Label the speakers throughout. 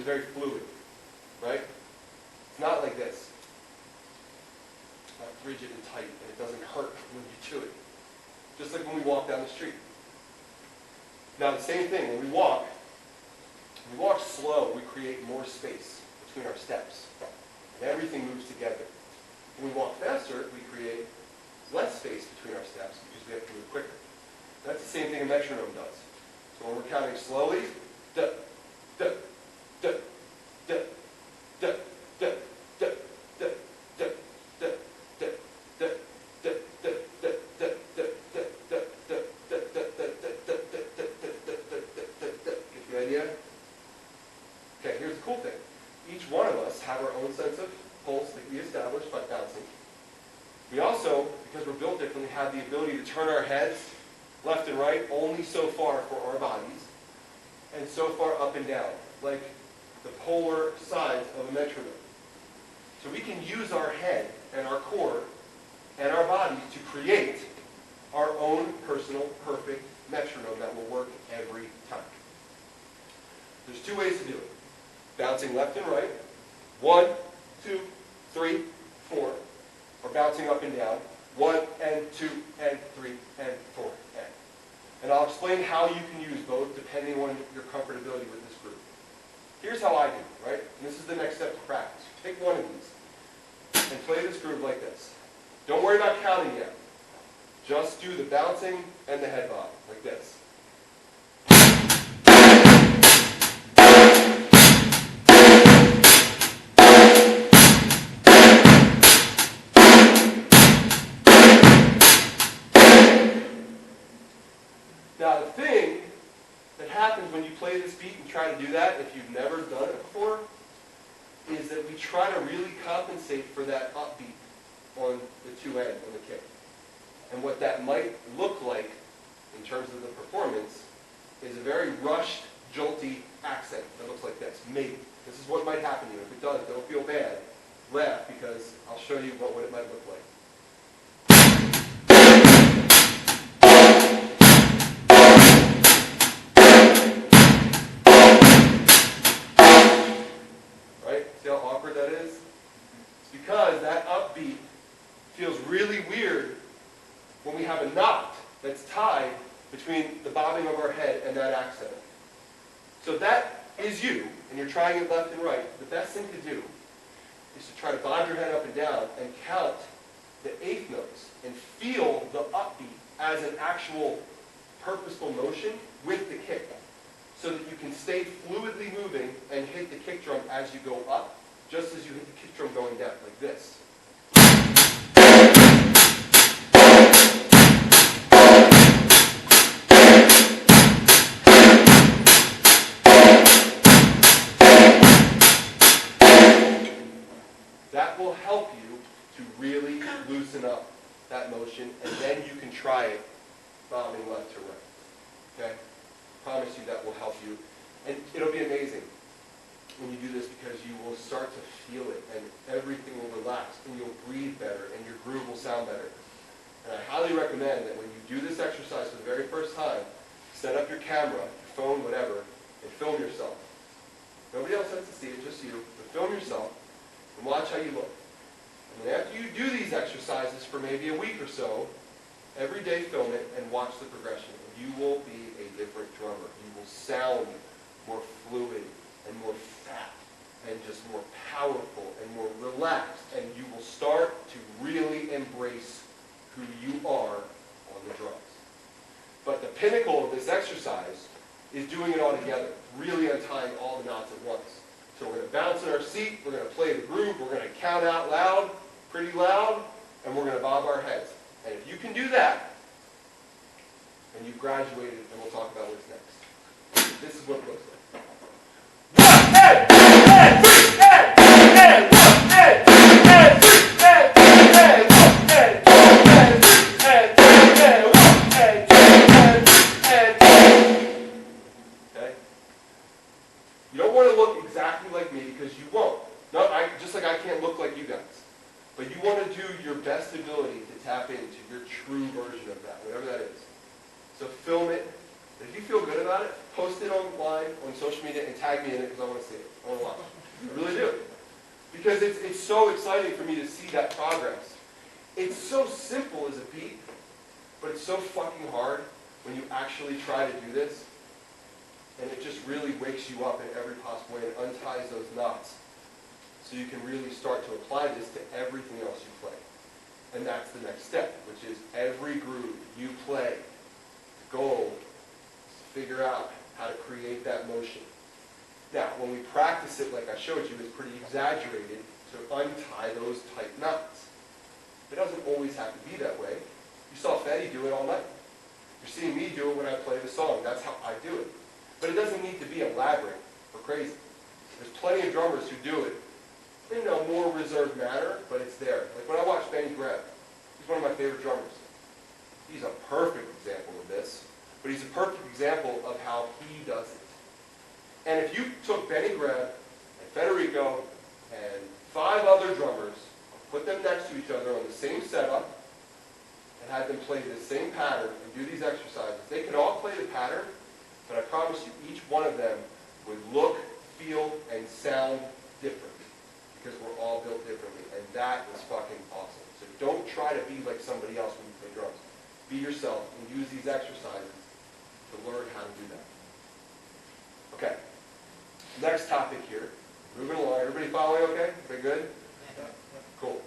Speaker 1: is very fluid, right? It's not like this. It's not rigid and tight, and it doesn't hurt when you do it. Just like when we walk down the street. Now the same thing, when we walk slow, we create more space between our steps. And everything moves together. When we walk faster, we create less space between our steps because we have to move quicker. That's the same thing a metronome does. So when we're counting slowly, duh, duh, duh, duh, duh, duh, duh, duh, duh, duh, duh, duh, duh, duh, duh, duh, duh, get the idea? Okay, here's the cool thing. Each one of us have our own sense of pulse that we establish by bouncing. We also, because we're built differently, have the ability to turn our heads left and right only so far for our bodies, and so far up and down, like the polar sides of a metronome. So we can use our head and our core and our bodies to create our own personal, perfect metronome that will work every time. There's two ways to do it. Bouncing left and right, 1, 2, 3, 4, or bouncing up and down, 1 and 2 and 3 and 4 and. And I'll explain how you can use both depending on your comfortability with this group. Here's how I do, right? And this is the next step to practice. Take one of these and play this groove like this. Don't worry about counting yet. Just do the bouncing and the head bob, like this. Now the thing that happens when you play this beat and try to do that, if you've never done it before, is that we try to really compensate for that upbeat on the two ends, on the kick. And what that might look like in terms of the performance is a very rushed, jolty accent that looks like this, maybe. This is what might happen to you. If it does, don't feel bad. Laugh, because I'll show you what it might look like. Because that upbeat feels really weird when we have a knot that's tied between the bobbing of our head and that accent. So that is you, and you're trying it left and right. The best thing to do is to try to bob your head up and down and count the eighth notes and feel the upbeat as an actual purposeful motion with the kick, so that you can stay fluidly moving and hit the kick drum as you go up, just as you hit the kick drum going down, like this. That will help you to really loosen up that motion, and then you can try it bobbing left to right. Okay? I promise you that will help you. And it'll be amazing when you do this, because you will start to feel it, and everything will relax, and you'll breathe better, and your groove will sound better. And I highly recommend that when you do this exercise for the very first time, set up your camera, your phone, whatever, and film yourself. Nobody else has to see it, just you. But film yourself, and watch how you look. And then after you do these exercises for maybe a week or so, every day film it and watch the progression. You will be a different drummer. You will sound more fluid and more fat and just more powerful and more relaxed, and you will start to really embrace who you are on the drums. But the pinnacle of this exercise is doing it all together, really untying all the knots at once. So we're going to bounce in our seat, we're going to play the groove, we're going to count out loud, pretty loud, and we're going to bob our heads. And if you can do that, then you've graduated, and we'll talk about what's next. This is what it looks like. You don't want to look exactly like me, because you won't. Just like I can't look like you guys. But you want to do your best ability to tap into your true version of that, whatever that is. So film it. If you feel good about it, post it online on social media and tag me in it because I want to see it. I want to watch it. I really do. Because it's so exciting for me to see that progress. It's so simple as a beat, but it's so fucking hard when you actually try to do this. And it just really wakes you up in every possible way and unties those knots. So you can really start to apply this to everything else you play. And that's the next step, which is every groove you play, the goal is to figure out how to create that motion. Now, when we practice it like I showed you, it's pretty exaggerated to untie those tight knots. It doesn't always have to be that way. You saw Fetty do it all night. You're seeing me do it when I play the song. That's how I do it. But it doesn't need to be elaborate or crazy. There's plenty of drummers who do it in a more reserved manner, but it's there. Like when I watch Benny Greb, he's one of my favorite drummers. He's a perfect example of this, but he's a perfect example of how he does it. And if you took Benny Greb and Federico and 5 other drummers, put them next to each other on the same setup, and had them play the same pattern and do these exercises, they could all play the pattern, but I promise you each one of them would look, feel, and sound different because we're all built differently, and that is fucking awesome. So don't try to be like somebody else when you play drums. Be yourself and use these exercises to learn how to do that. Okay, next topic here. Moving along. Everybody following okay? Everybody good? Cool.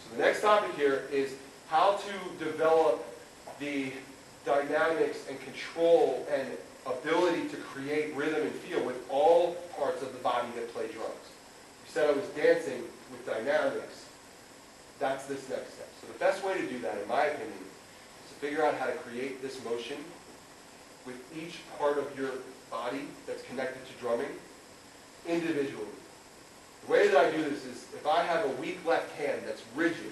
Speaker 1: So the next topic here is how to develop the dynamics and control and ability to create rhythm and feel with all parts of the body that play drums. You said I was dancing with dynamics. That's this next step. So the best way to do that, in my opinion, is to figure out how to create this motion with each part of your body that's connected to drumming individually. The way that I do this is if I have a weak left hand that's rigid,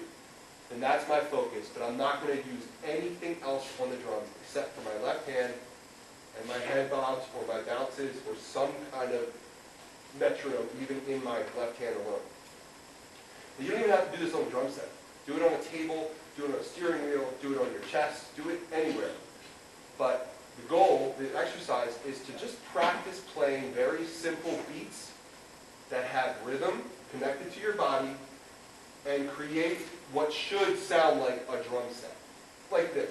Speaker 1: then that's my focus, but I'm not going to use anything else on the drums except for my left hand and my head bobs or my bounces or some kind of metronome even in my left hand alone. But you don't even have to do this on the drum set. Do it on a table, do it on a steering wheel, do it on your chest, do it anywhere. But the goal, the exercise, is to just practice playing very simple beats that have rhythm connected to your body and create what should sound like a drum set. Like this.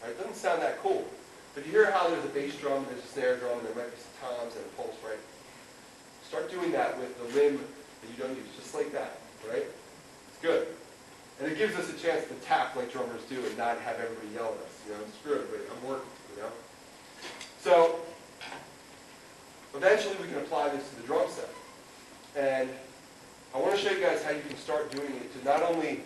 Speaker 1: It doesn't sound that cool. But you hear how there's a bass drum, there's a snare drum, and there might be some toms and a pulse, right? Start doing that with the limb that you don't use, just like that, right? It's good. And it gives us a chance to tap like drummers do and not have everybody yell at us. You know, screw everybody, I'm working, you know? So, eventually we can apply this to the drum set. And I want to show you guys how you can start doing it to not only